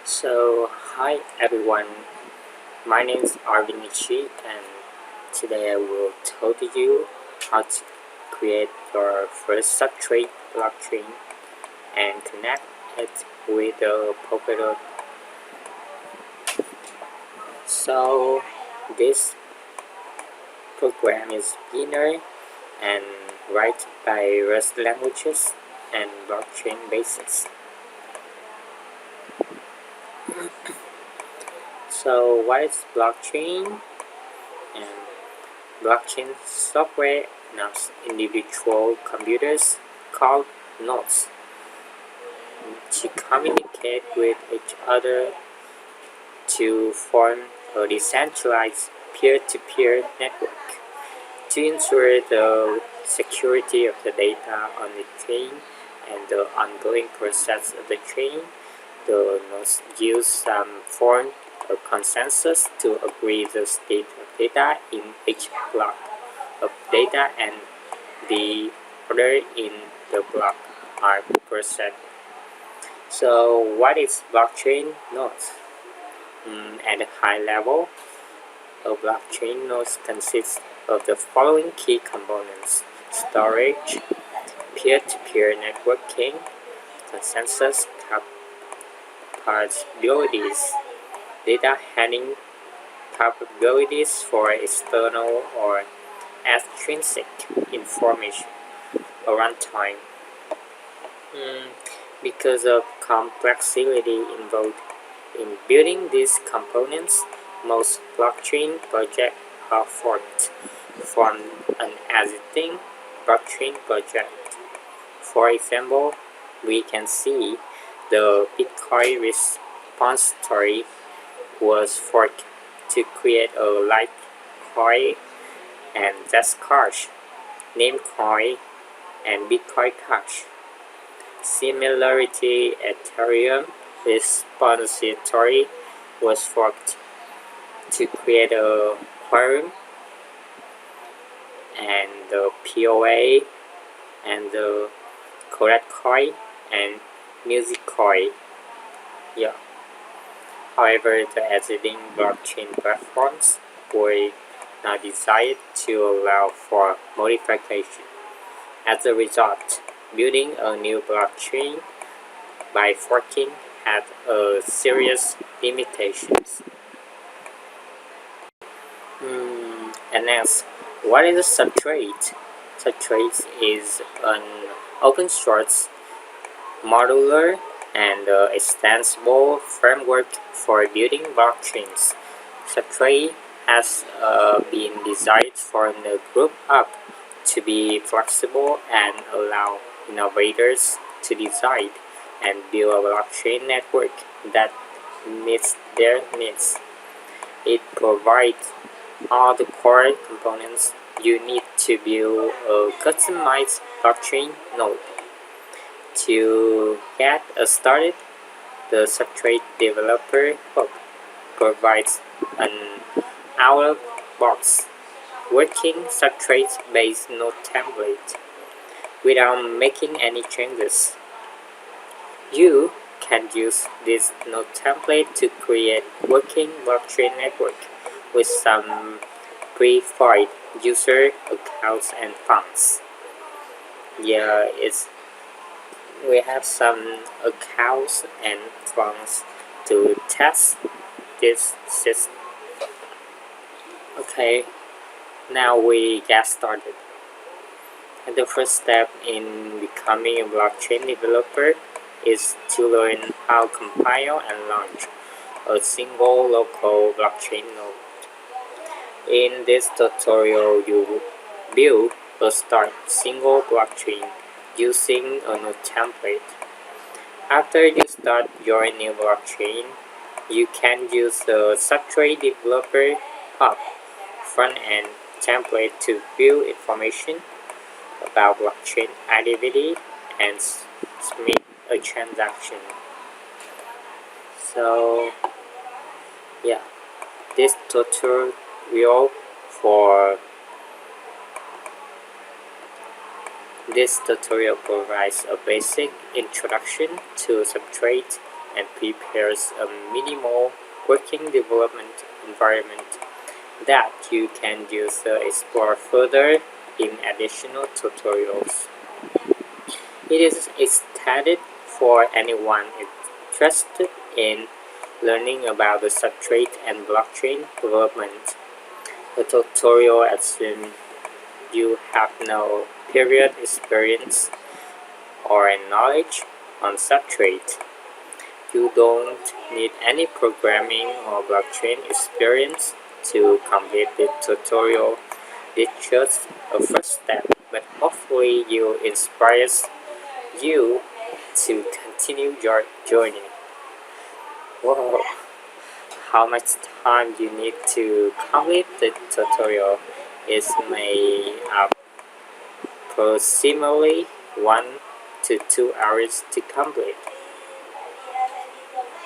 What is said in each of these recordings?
Hi everyone, my name is Arvinichi, and today I will tell you how to create your first substrate blockchain and connect it with a Polkadot. So this program is beginner and write by Rust languages and blockchain basics. So what is blockchain? And blockchain software allows individual computers called nodes to communicate with each other to form a decentralized peer-to-peer network. To ensure the security of the data on the chain and the ongoing process of the chain, the nodes use some form of consensus to agree the state of data in each block of data and the order in the block are processed. So what is blockchain nodes? At a high level, a blockchain node consists of the following key components: storage, peer-to-peer networking, consensus capabilities, data handling capabilities for external or extrinsic information, or runtime. Because of complexity involved in building these components, most blockchain projects are forked from an existing blockchain project. For example, we can see the Bitcoin repository was forked to create a Litecoin and Zcash, Namecoin, and Bitcoin Cash. Similarly, Ethereum repository was forked to create a Quorum and the POA and the Coin and Musicoin. Yeah. However, the existing blockchain platforms were not designed to allow for modification. As a result, building a new blockchain by forking had serious limitations. And next, what is a substrate? Substrate is an open source, modular, and extensible framework for building blockchains. Substrate has been designed for the group up to be flexible and allow innovators to design and build a blockchain network that meets their needs. It provides all the core components you need to build a customized blockchain node. To get started, the Substrate developer hub provides an out-of-box working substrate-based node template without making any changes. You can use this node template to create working blockchain network with some pre-fired user accounts and funds. Yeah, we have some accounts and funds to test this system. Okay, now we get started. And the first step in becoming a blockchain developer is to learn how to compile and launch a single local blockchain node. In this tutorial, you will build a start single blockchain using a node template. After you start your new blockchain, you can use the Substrate developer hub front-end template to view information about blockchain activity and submit a transaction. So yeah, this tutorial for This tutorial provides a basic introduction to Substrate and prepares a minimal working development environment that you can use to explore further in additional tutorials. It is intended for anyone interested in learning about the substrate and blockchain development. The tutorial assumes you have no period experience or knowledge on substrate. You don't need any programming or blockchain experience to complete the tutorial. It's just a first step, but hopefully it inspires you to continue your journey. Whoa! How much time you need to complete the tutorial is made up approximately 1 to 2 hours to complete.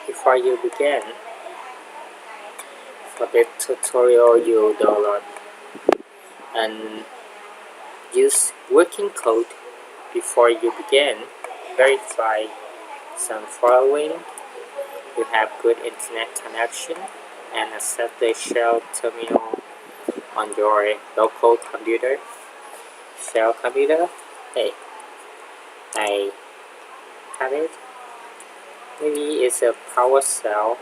Before you begin, for the tutorial you download and use working code before you begin. Verify some following. You have good internet connection and access the shell terminal on your local computer. Shell computer? Hey, I have it. Maybe it's a power cell.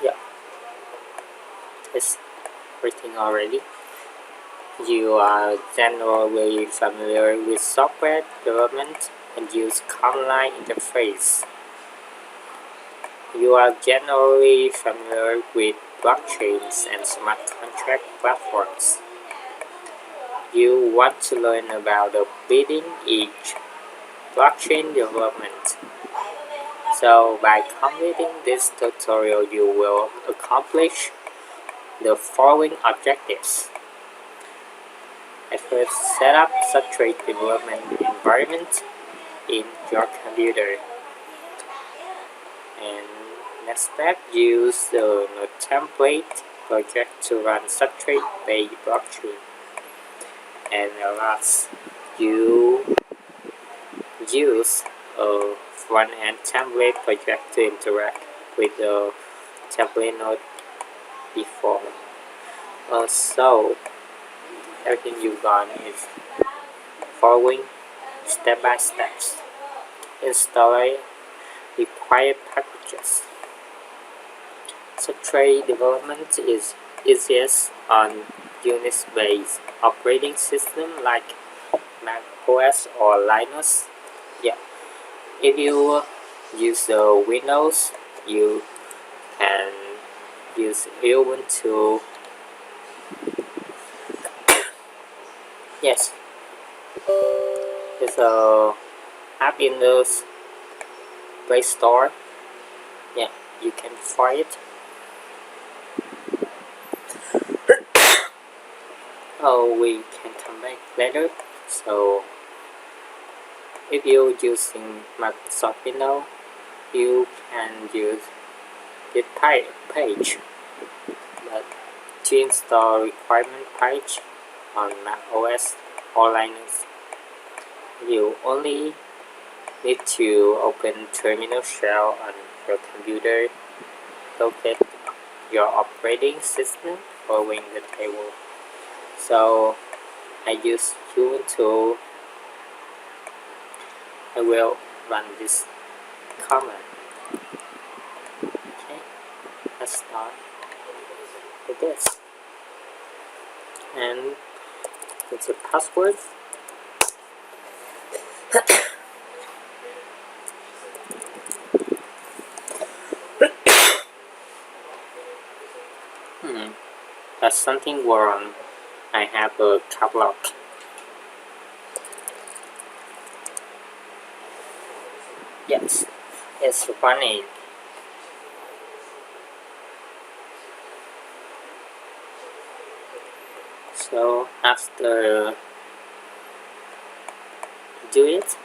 Yeah, it's working already. You are generally familiar with software development and use command line interface. You are generally familiar with blockchains and smart contract platforms. You want to learn about the bleeding edge blockchain development. So by completing this tutorial, you will accomplish the following objectives. At first, set up substrate development environment in your computer. And next step, use the node template project to run substrate-based blockchain. And last, you use a front-end template project to interact with the template node before. So everything you've done is following step-by-step. Install required packages. Substrate development is easiest on Unix-based operating system like Mac OS or Linux. Yeah, if you use the Windows, you can use Ubuntu. Yes, it's a app in the Play Store. Yeah, you can find it. Oh, we can come back later. So if you're using Microsoft Windows, you can use this page. But to install requirement page on Mac OS or Linux, you only need to open terminal shell on your computer, locate your operating system following the table. So I use Ubuntu. I will run this command. Okay, let's start with this. And it's a password. There's something wrong. I have a cap lock. Yes, it's running. So after do it,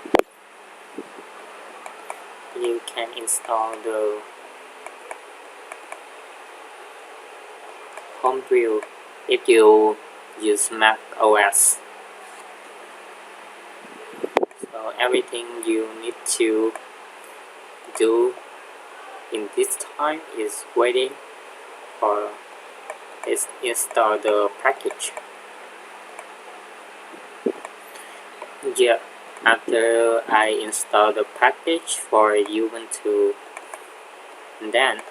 you can install the homebrew if you use Mac OS. So everything you need to do in this time is waiting for it install the package. Yeah, after I install the package for Ubuntu, then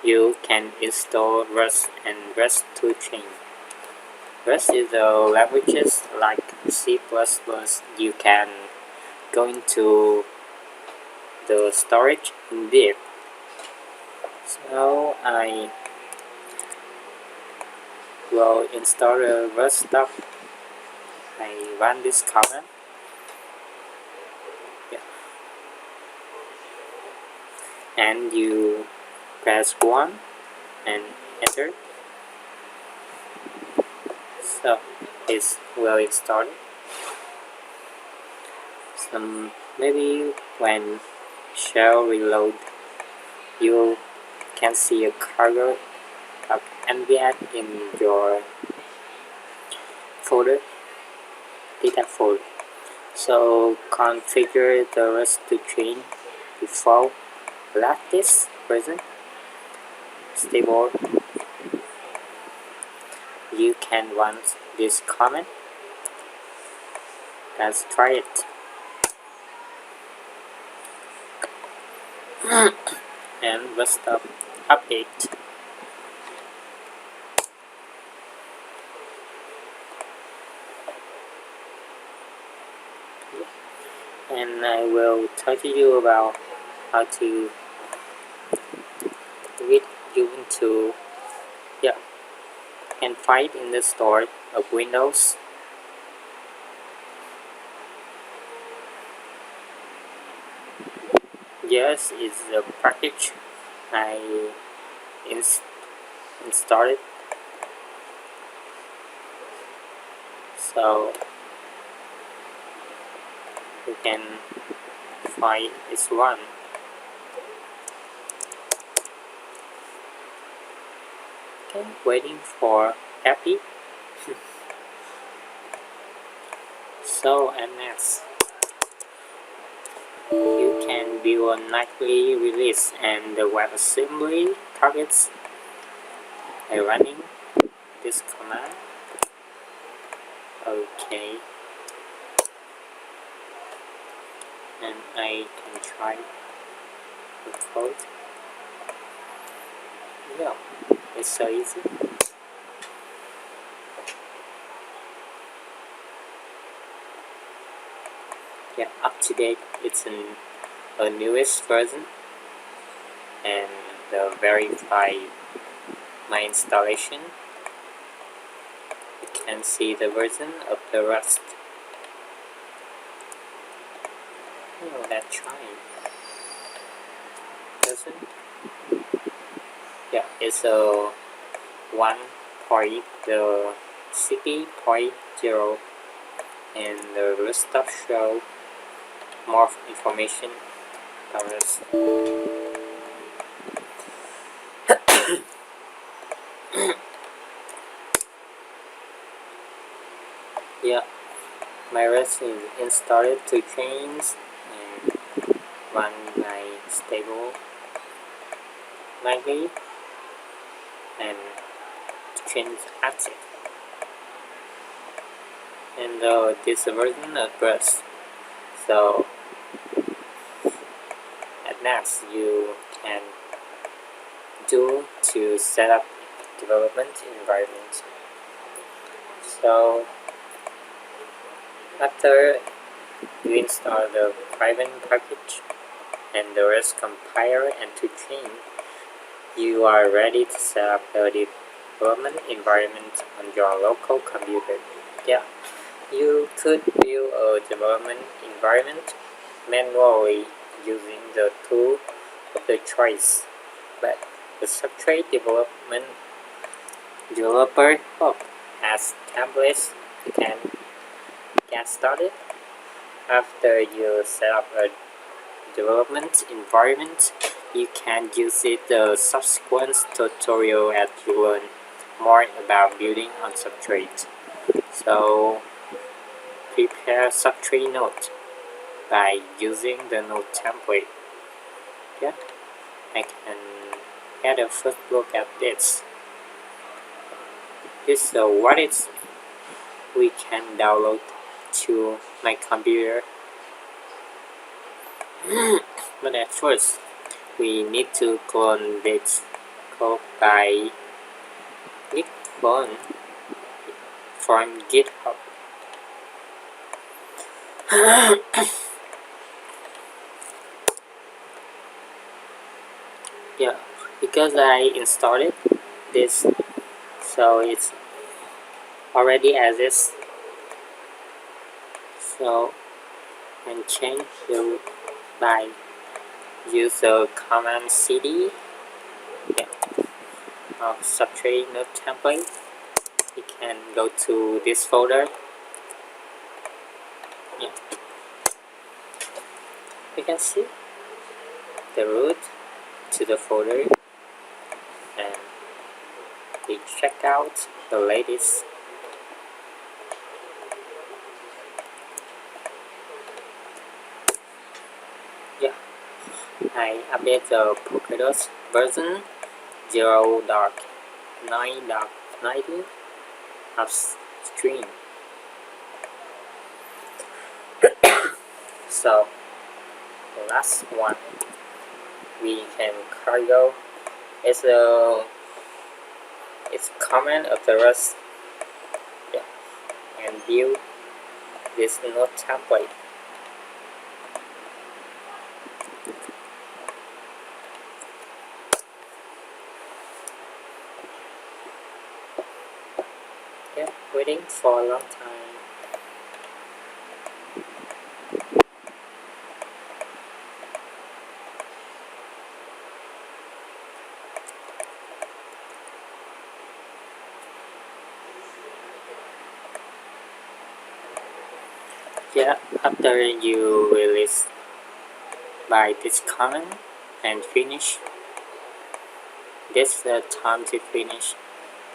you can install Rust and Rust to chain. Rust is a languages like C++. You can go into the storage in div. So I will install the Rust stuff. I run this command. Yeah. And you press 1 and enter. So it's well installed. Maybe when shell reload, you can see a cargo of npm in your folder, data folder. So configure the Rust to chain default lattice version stable. You can run this command. Let's try it. And Rust update. And I will tell you about how to read Ubuntu. Yeah, and find in the store of Windows. Yes, it's a package I installed it. So you can find this one. Okay, waiting for happy. So and next, you can view a nightly release and the WebAssembly targets by running this command. Okay, and I can try the code. Yeah, it's so easy. Yeah, up to date. It's a newest version, and verify my installation. You can see the version of the Rust. Oh, let's try. Version. Yeah, it's a 1.0 and the Rust stuff show more information about Rust. Yeah, my Rust is installed to chains and run my stable nightly and chains active. And this version of Rust. So at next you can do to set up development environment. So after you install the private package and the Rust compiler and to chain, you are ready to set up the development environment on your local computer. Yeah, you could build a development environment manually using the tool of the choice, but the Substrate developer has templates you can get started. After you set up a development environment, you can use it the subsequent tutorial as you learn more about building on Substrate. So prepare Substrate node by using the node template. Yeah, I can get a first look at this. This is what it's we can download to my computer. But at first, we need to clone this code by git clone from GitHub. Yeah, because I installed this, so it's already exists. So and change the root by use the command cd, yeah, of subtrate node template. You can go to this folder. Yeah, you can see the root to the folder, and we check out the latest. Yeah, I update the Polkadot version 0.9.19 upstream. So the last one we can cargo is it's command of the rest, yeah, and view this node template. Yeah, waiting for a long time. Yeah, after you release by this command and finish, this is the time to finish,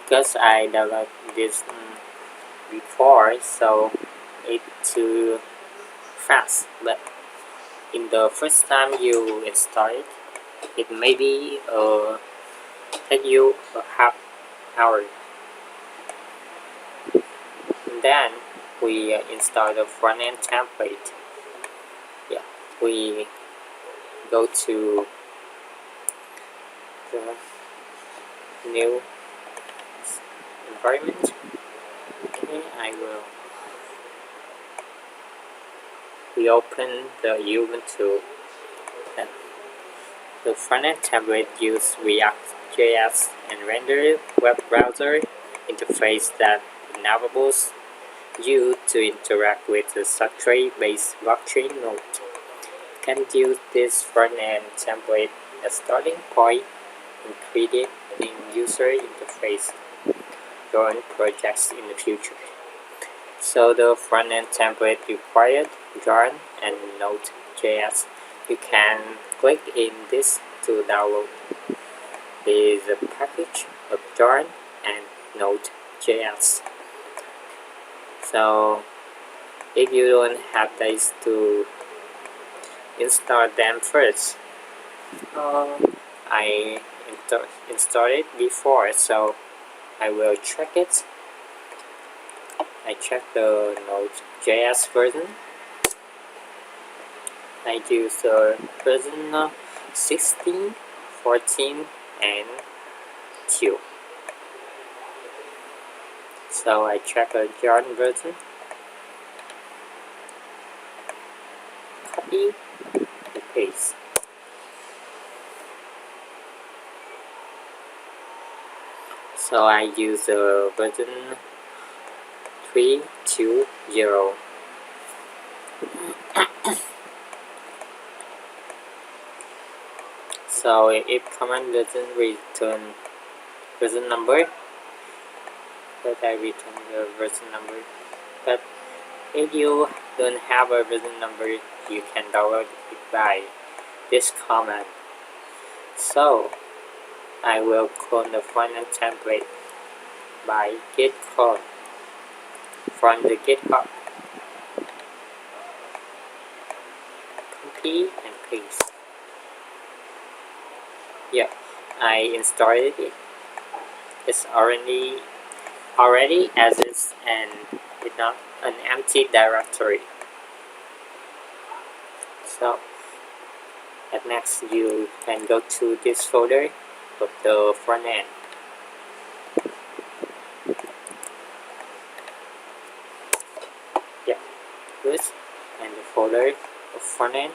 because I downloaded this before, so it's too fast. But in the first time you install it, it maybe take you a half hour. And then we install the front-end template. Yeah, we go to the new environment. Okay, I will reopen the Ubuntu. And the front-end template uses React.js and render web browser interface that enables you to interact with the Substrate-based blockchain node. You can use this front-end template as starting point and create a user interface your own projects in the future. So the front-end template required Yarn and Node.js. You can click in this to download. There is a package of Yarn and Node.js. So if you don't have these to install them first, I installed it before, so I will check it. I check the Node.js version. I use the version 16, 14, and 2. So I check the Yarn version. Copy and paste. So I use the version 3.2.0. So if command doesn't return version number, but I return the version number. But if you don't have a version number, you can download it by this command. So I will clone the front-end template by git clone from the GitHub. copy and paste. Yeah, I installed it. It's already as is, and it's not an empty directory. So at next you can go to this folder of the front end. Yeah, this and the folder of front end,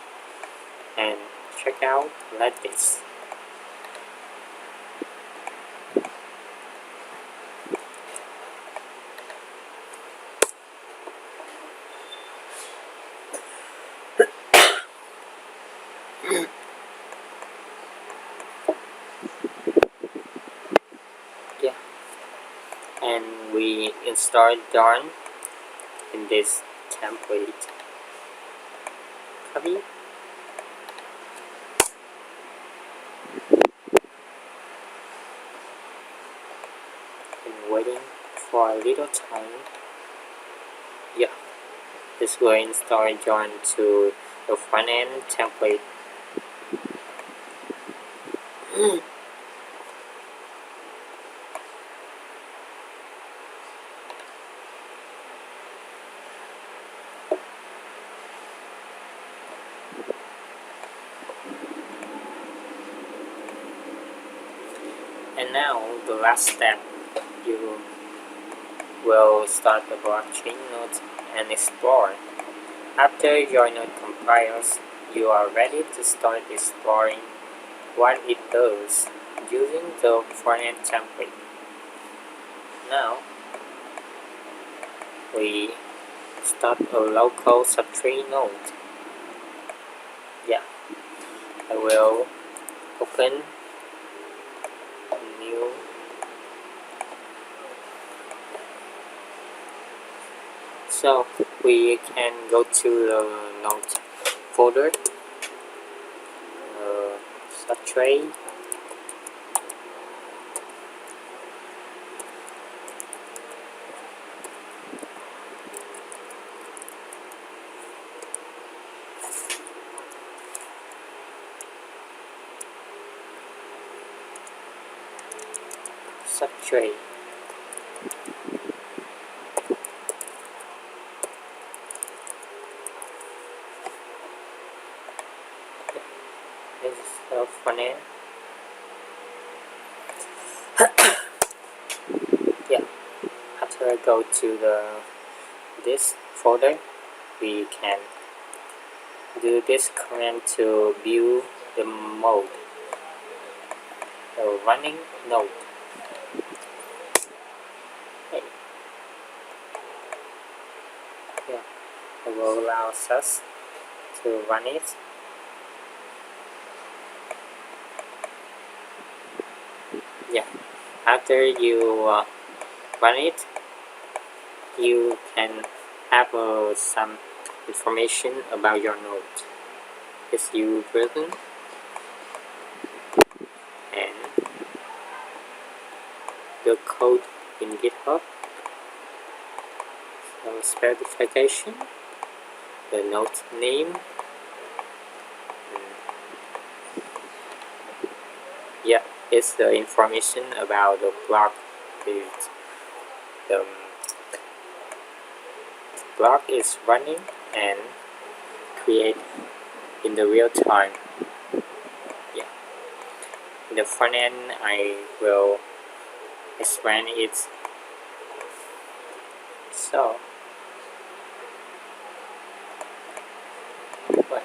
and check out like this. Yeah, and we install Darn in this template. Copy. And waiting for a little time. Yeah, this will install Darn to the front end template. And now the last step, you will start the blockchain node and explore. After your node compiles, you are ready to start exploring what it does using the front-end template. Now, we start a local subtrate node. Yeah, I will open a new so we can go to the node folder, subtrate, subtrate. This is the front end. Yeah, after I go to this folder, we can do this command to view the mode, the running node. Okay. Yeah, it will allow us to run it. Yeah, after you run it, you can have some information about your node. It's you version and the code in GitHub. So specification, the node name. Yeah, it's the information about the block. The block is running and create in the real time. Yeah. In the front end, I will explain it. So, but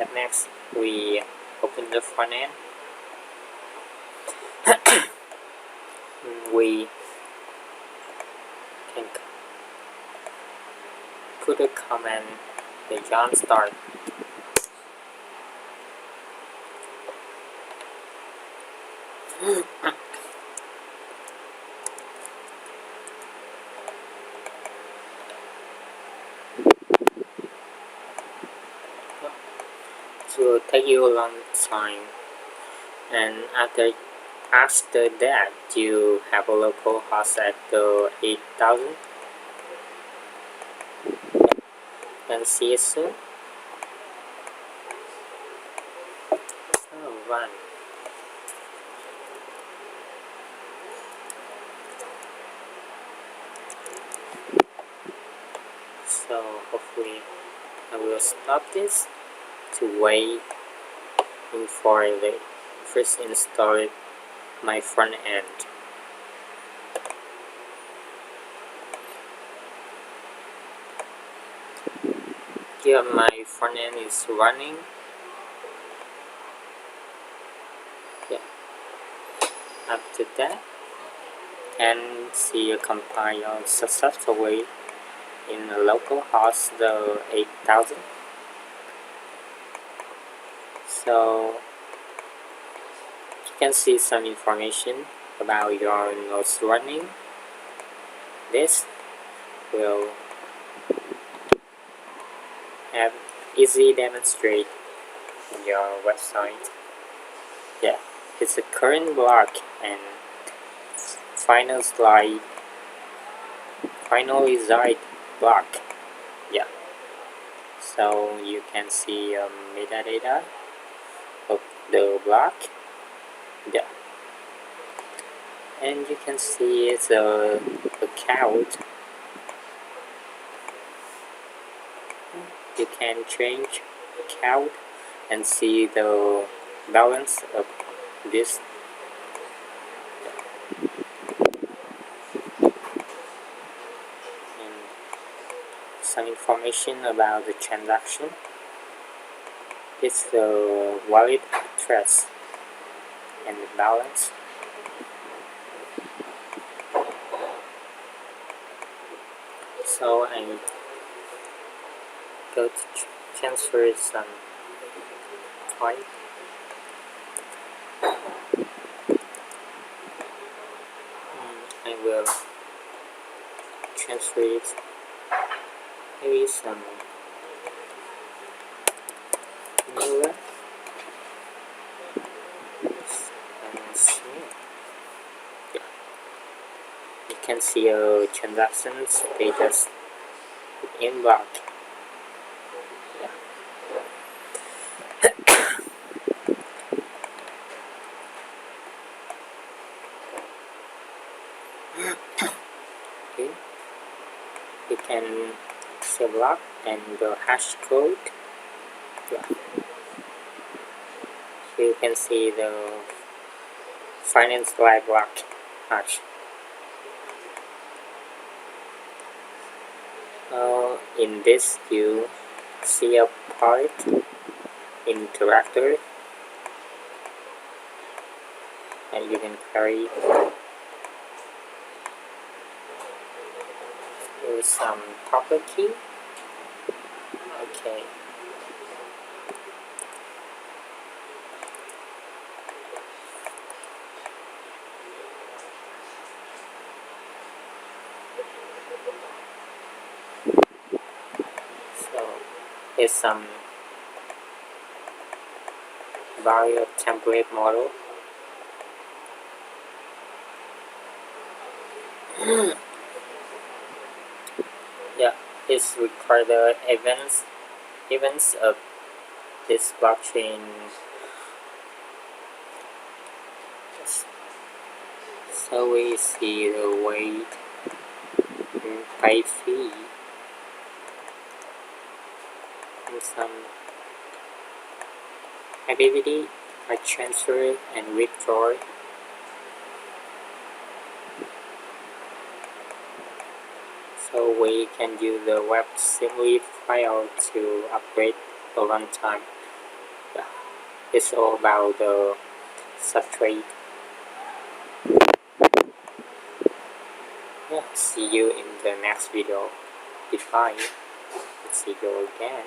at next we open the front end. We can put a command, the John start. It will take you a long time, and after that you have a local host at the 8000, and see you soon. run. So hopefully I will stop this to wait before they first install my front end. Here my front end is running. Yeah. After that, and see a compile successfully in a local host the 8000. So you can see some information about your nodes running. This will have easy demonstrate on your website. Yeah, it's a current block and final result block. Yeah, so you can see metadata of the block. Yeah, and you can see the account. You can change account and see the balance of this. And some information about the transaction. It's the wallet address and the balance. So I go to transfer some coin. I will transfer it. Maybe some newer and smooth. Yeah. You can see a transaction status in block. Yeah. Okay. You can see a block and the hash code. Yeah. So you can see the finance live block hash. In this you see a part interactor and you can query with some public key. Okay. So here's some value template model. Yeah, it's require the events of this blockchain. So we see the weight pay fee and some activity like transfer and withdraw. So we can use the WebAssembly file to upgrade the runtime. Yeah. It's all about the substrate. Yeah, see you in the next video. Goodbye. See you again.